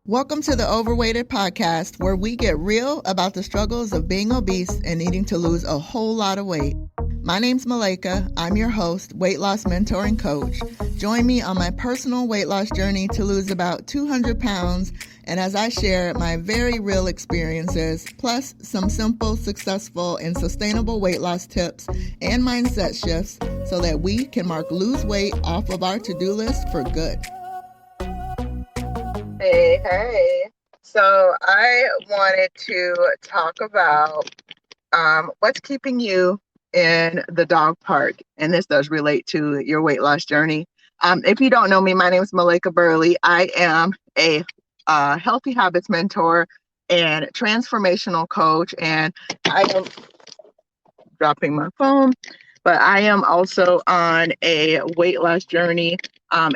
Welcome to the Overweighted Podcast, where we get real about the struggles of being obese and needing to lose a whole lot of weight. My name's Malaika. I'm your host, weight loss mentor and coach. Join me on my personal weight loss journey to lose about 200 pounds, and as I share my very real experiences, plus some simple, successful, and sustainable weight loss tips and mindset shifts so that we can mark lose weight off of our to-do list for good. Hey. So I wanted to talk about what's keeping you in the dog park. And this does relate to your weight loss journey. If you don't know me, my name is Malaika Burley. I am a healthy habits mentor and transformational coach. And I am dropping my phone, but I am also on a weight loss journey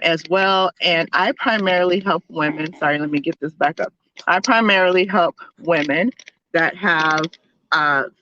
as well. And I primarily help women. Sorry, let me get this back up. I primarily help women that have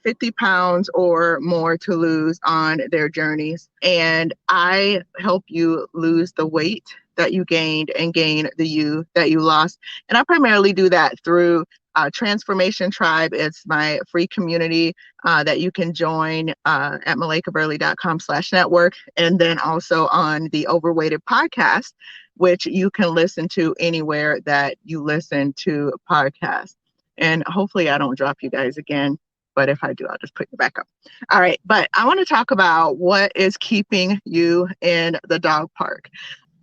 50 pounds or more to lose on their journeys. And I help you lose the weight that you gained and gain the you that you lost. And I primarily do that through Transformation Tribe. It's my free community that you can join at malaikaburley.com/network. And then also on the Overweighted podcast, which you can listen to anywhere that you listen to podcasts. And hopefully I don't drop you guys again. But if I do, I'll just put you back up. All right. But I want to talk about what is keeping you in the dog park.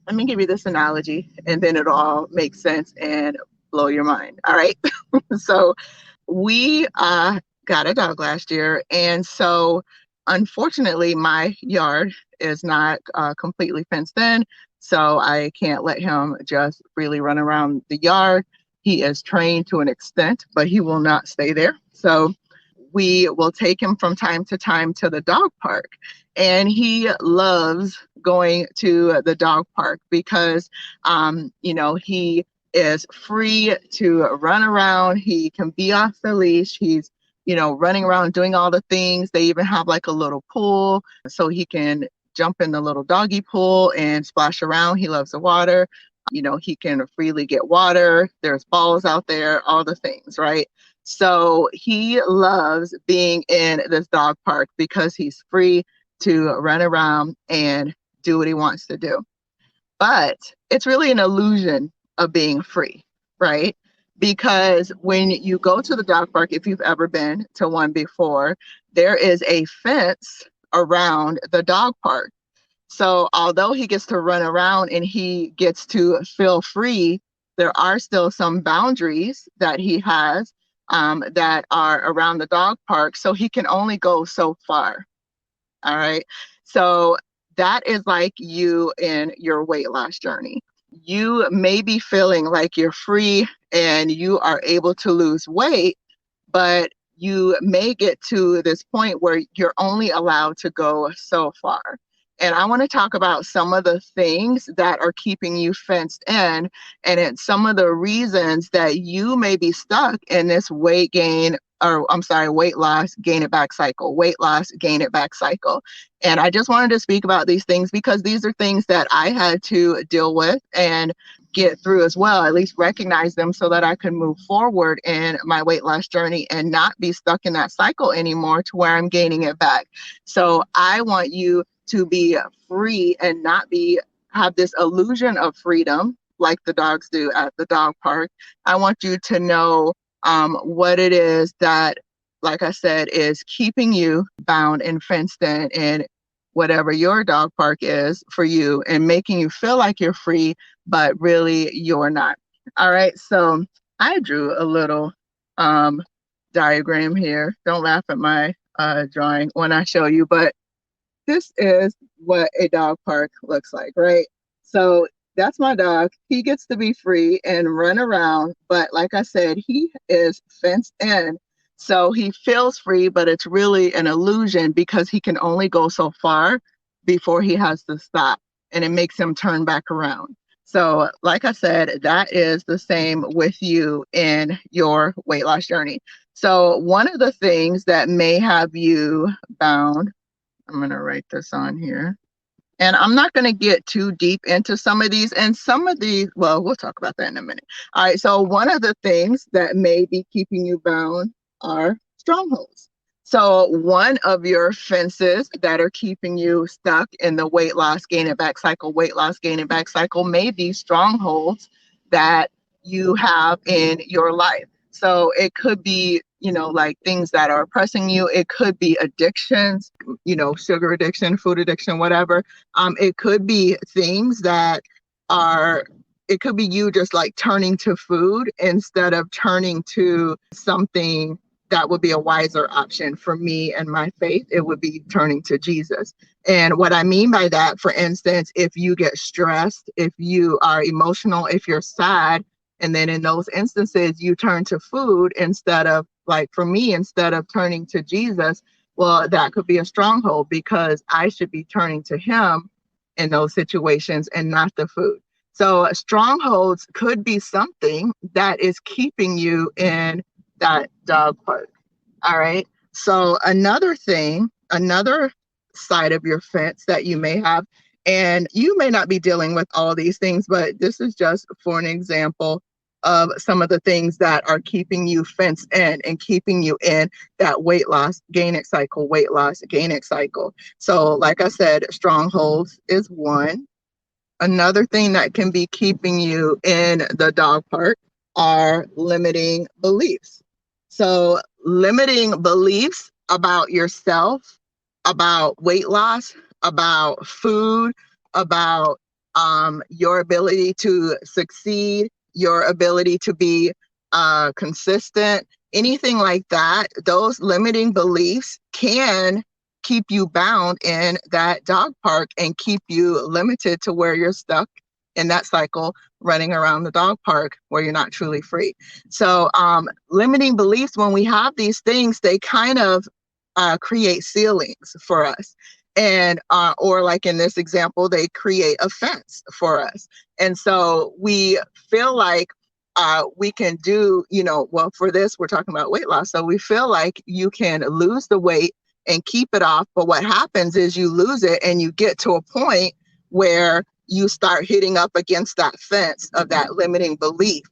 Let me give you this analogy, and then it'll all make sense and blow your mind. All right. So we got a dog last year. And so unfortunately, my yard is not completely fenced in. So I can't let him just freely run around the yard. He is trained to an extent, but he will not stay there. So we will take him from time to time to the dog park. And he loves going to the dog park because, he is free to run around. He can be off the leash. He's, running around doing all the things. They even have like a little pool so he can jump in the little doggy pool and splash around. He loves the water. He can freely get water. There's balls out there, all the things, right? So he loves being in this dog park because he's free to run around and do what he wants to do. But it's really an illusion of being free, right? Because when you go to the dog park, if you've ever been to one before, there is a fence around the dog park. So although he gets to run around and he gets to feel free, there are still some boundaries that he has that are around the dog park. So he can only go so far. All right. So that is like you in your weight loss journey. You may be feeling like you're free and you are able to lose weight, but you may get to this point where you're only allowed to go so far. And I want to talk about some of the things that are keeping you fenced in, and it's some of the reasons that you may be stuck in this weight loss, gain it back cycle, weight loss, gain it back cycle. And I just wanted to speak about these things because these are things that I had to deal with and get through as well, at least recognize them so that I could move forward in my weight loss journey and not be stuck in that cycle anymore to where I'm gaining it back. So I want you to be free and not have this illusion of freedom like the dogs do at the dog park. I want you to know what it is that, like I said, is keeping you bound and fenced in whatever your dog park is for you and making you feel like you're free, but really you're not. All right. So I drew a little diagram here. Don't laugh at my drawing when I show you, but this is what a dog park looks like, right? So that's my dog. He gets to be free and run around. But like I said, he is fenced in. So he feels free, but it's really an illusion because he can only go so far before he has to stop. And it makes him turn back around. So like I said, that is the same with you in your weight loss journey. So one of the things that may have you bound, I'm going to write this on here. And I'm not going to get too deep into some of these. And some of these, well, we'll talk about that in a minute. All right. So, one of the things that may be keeping you bound are strongholds. So, one of your fences that are keeping you stuck in the weight loss, gain it back cycle, weight loss, gain it back cycle may be strongholds that you have in your life. So, it could be, like things that are oppressing you. It could be addictions, sugar addiction, food addiction, whatever. It could be things that are, it could be you just like turning to food instead of turning to something that would be a wiser option for me and my faith. It would be turning to Jesus. And what I mean by that, for instance, if you get stressed, if you are emotional, if you're sad, and then in those instances, you turn to food instead of, like for me, instead of turning to Jesus, well, that could be a stronghold because I should be turning to him in those situations and not the food. So strongholds could be something that is keeping you in that dog park. All right. So another thing, another side of your fence that you may have, and you may not be dealing with all these things, but this is just for an example of some of the things that are keeping you fenced in and keeping you in that weight loss, gain it cycle, weight loss, gain it cycle. So like I said, strongholds is one. Another thing that can be keeping you in the dog park are limiting beliefs. So, limiting beliefs about yourself, about weight loss, about food, about your ability to succeed, your ability to be consistent, anything like that, those limiting beliefs can keep you bound in that dog park and keep you limited to where you're stuck in that cycle running around the dog park where you're not truly free. So limiting beliefs, when we have these things, they kind of create ceilings for us. And or like in this example, they create a fence for us. And so we feel like we can do, well, for this, we're talking about weight loss. So we feel like you can lose the weight and keep it off. But what happens is you lose it and you get to a point where you start hitting up against that fence of that limiting belief.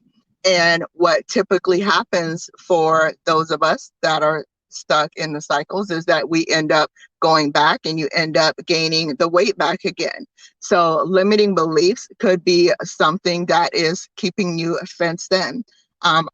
And what typically happens for those of us that are stuck in the cycles is that we end up going back and you end up gaining the weight back again. So limiting beliefs could be something that is keeping you fenced in.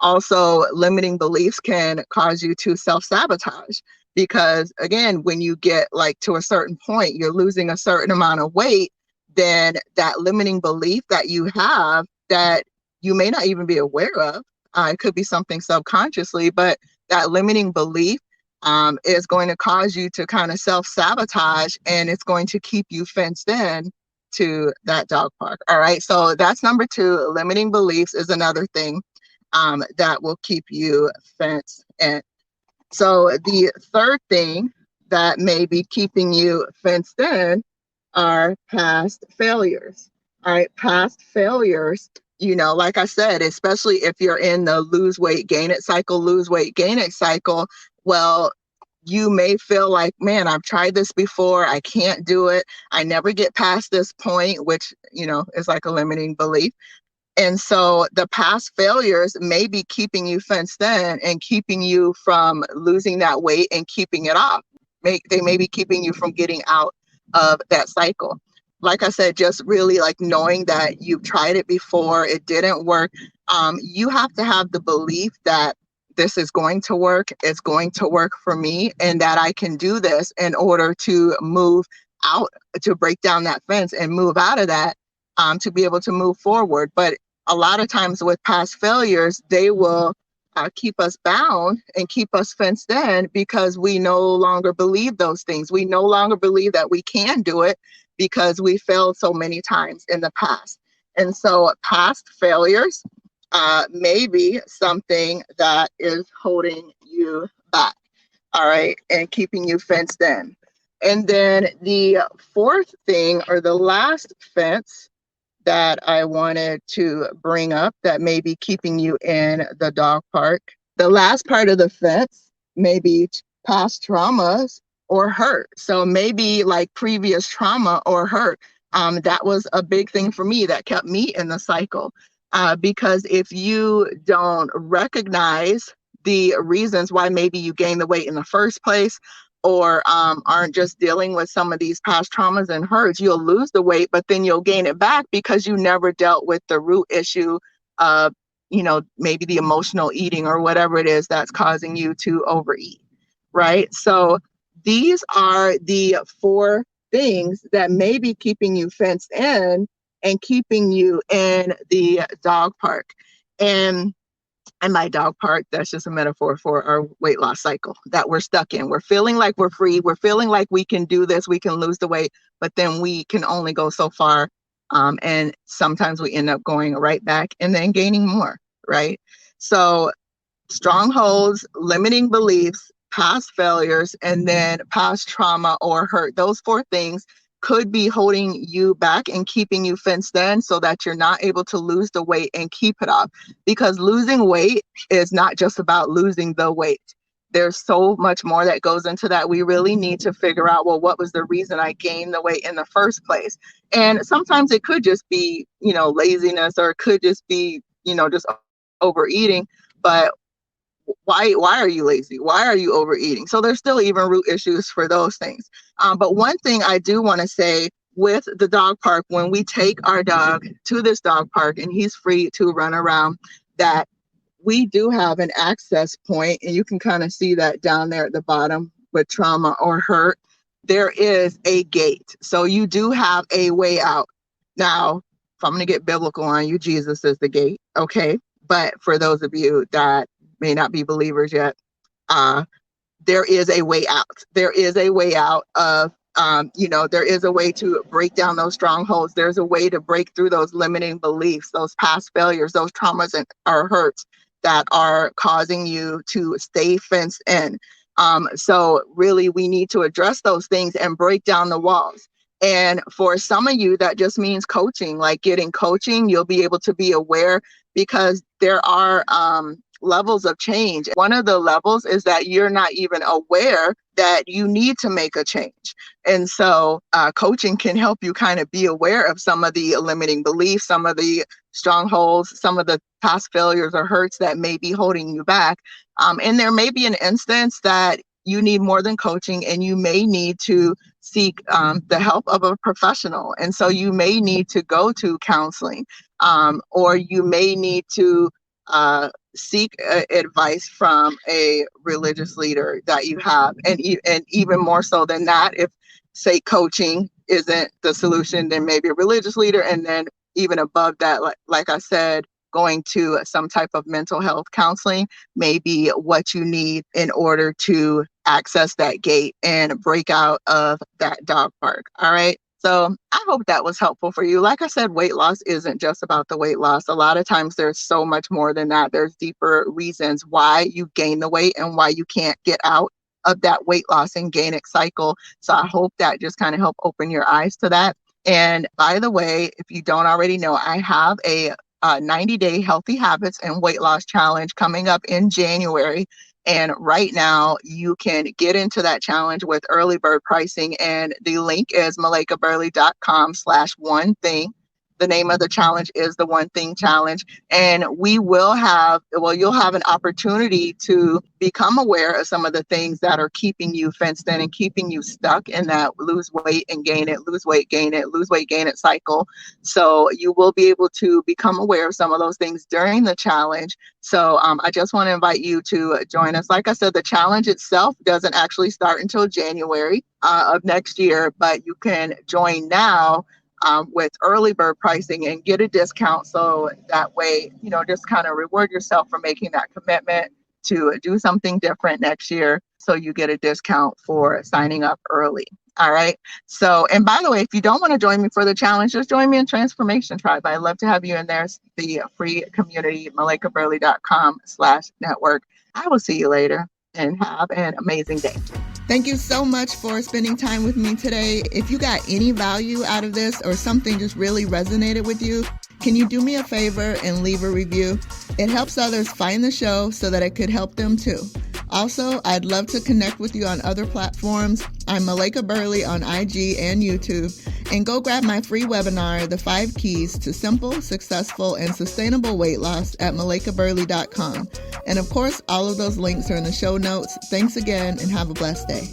Also, limiting beliefs can cause you to self-sabotage because, again, when you get like to a certain point, you're losing a certain amount of weight, then that limiting belief that you have that you may not even be aware of, it could be something subconsciously, but that limiting belief is going to cause you to kind of self-sabotage, and it's going to keep you fenced in to that dog park. All right. So that's number two. Limiting beliefs is another thing that will keep you fenced in. So the third thing that may be keeping you fenced in are past failures. All right. Past failures, like I said, especially if you're in the lose weight, gain it cycle, lose weight, gain it cycle, well, you may feel like, man, I've tried this before. I can't do it. I never get past this point, which, is like a limiting belief. And so the past failures may be keeping you fenced in and keeping you from losing that weight and keeping it off. They may be keeping you from getting out of that cycle. Like I said, just really like knowing that you've tried it before, it didn't work. You have to have the belief that this is going to work, it's going to work for me, and that I can do this in order to move out, to break down that fence and move out of that, to be able to move forward. But a lot of times with past failures, they will keep us bound and keep us fenced in because we no longer believe those things. We no longer believe that we can do it because we failed so many times in the past. And so past failures may be something that is holding you back, all right, and keeping you fenced in. And then the fourth thing, or the last fence that I wanted to bring up that may be keeping you in the dog park. The last part of the fence may be past traumas or hurt. So maybe like previous trauma or hurt. That was a big thing for me that kept me in the cycle. Because if you don't recognize the reasons why maybe you gained the weight in the first place, or aren't just dealing with some of these past traumas and hurts, you'll lose the weight, but then you'll gain it back because you never dealt with the root issue of, maybe the emotional eating or whatever it is that's causing you to overeat, right? So these are the 4 things that may be keeping you fenced in and keeping you in the dog park. And by dog park, that's just a metaphor for our weight loss cycle that we're stuck in. We're feeling like we're free. We're feeling like we can do this. We can lose the weight, but then we can only go so far. And sometimes we end up going right back and then gaining more, right? So strongholds, limiting beliefs, past failures, and then past trauma or hurt. Those 4 things could be holding you back and keeping you fenced in so that you're not able to lose the weight and keep it off. Because losing weight is not just about losing the weight. There's so much more that goes into that. We really need to figure out, well, what was the reason I gained the weight in the first place? And sometimes it could just be, laziness, or it could just be, just overeating. But why are you lazy? Why are you overeating? So there's still even root issues for those things. But one thing I do want to say with the dog park, when we take our dog to this dog park and he's free to run around, that we do have an access point, and you can kind of see that down there at the bottom with trauma or hurt. There is a gate. So you do have a way out. Now, if I'm going to get biblical on you, Jesus is the gate. Okay. But for those of you that may not be believers yet, there is a way out. There is a way out of, there is a way to break down those strongholds. There's a way to break through those limiting beliefs, those past failures, those traumas and or hurts that are causing you to stay fenced in. So really, we need to address those things and break down the walls. And for some of you, that just means coaching, like getting coaching. You'll be able to be aware, because there are levels of change. One of the levels is that you're not even aware that you need to make a change. And so coaching can help you kind of be aware of some of the limiting beliefs, some of the strongholds, some of the past failures or hurts that may be holding you back. And there may be an instance that you need more than coaching, and you may need to seek the help of a professional. And so you may need to go to counseling, or you may need to seek advice from a religious leader that you have. And even more so than that, if, say, coaching isn't the solution, then maybe a religious leader. And then even above that, like I said, going to some type of mental health counseling may be what you need in order to access that gate and break out of that dog park. All right. So I hope that was helpful for you. Like I said, weight loss isn't just about the weight loss. A lot of times there's so much more than that. There's deeper reasons why you gain the weight and why you can't get out of that weight loss and gain it cycle. So I hope that just kind of helped open your eyes to that. And by the way, if you don't already know, I have a 90-day healthy habits and weight loss challenge coming up in January. And right now you can get into that challenge with early bird pricing. And the link is malaikaburley.com/one-thing. The name of the challenge is the One Thing Challenge. And you'll have an opportunity to become aware of some of the things that are keeping you fenced in and keeping you stuck in that lose weight and gain it, lose weight, gain it, lose weight, gain it cycle. So you will be able to become aware of some of those things during the challenge. So I just want to invite you to join us. Like I said, the challenge itself doesn't actually start until January of next year, but you can join now with early bird pricing and get a discount. So that way, just kind of reward yourself for making that commitment to do something different next year. So you get a discount for signing up early. All right. So, and by the way, if you don't want to join me for the challenge, just join me in Transformation Tribe. I'd love to have you in there. It's the free community, malaikaburley.com/network. I will see you later and have an amazing day. Thank you so much for spending time with me today. If you got any value out of this or something just really resonated with you, can you do me a favor and leave a review? It helps others find the show so that it could help them too. Also, I'd love to connect with you on other platforms. I'm Malaika Burley on IG and YouTube. And go grab my free webinar, The 5 Keys to Simple, Successful, and Sustainable Weight Loss at malaikaburley.com. And of course, all of those links are in the show notes. Thanks again and have a blessed day.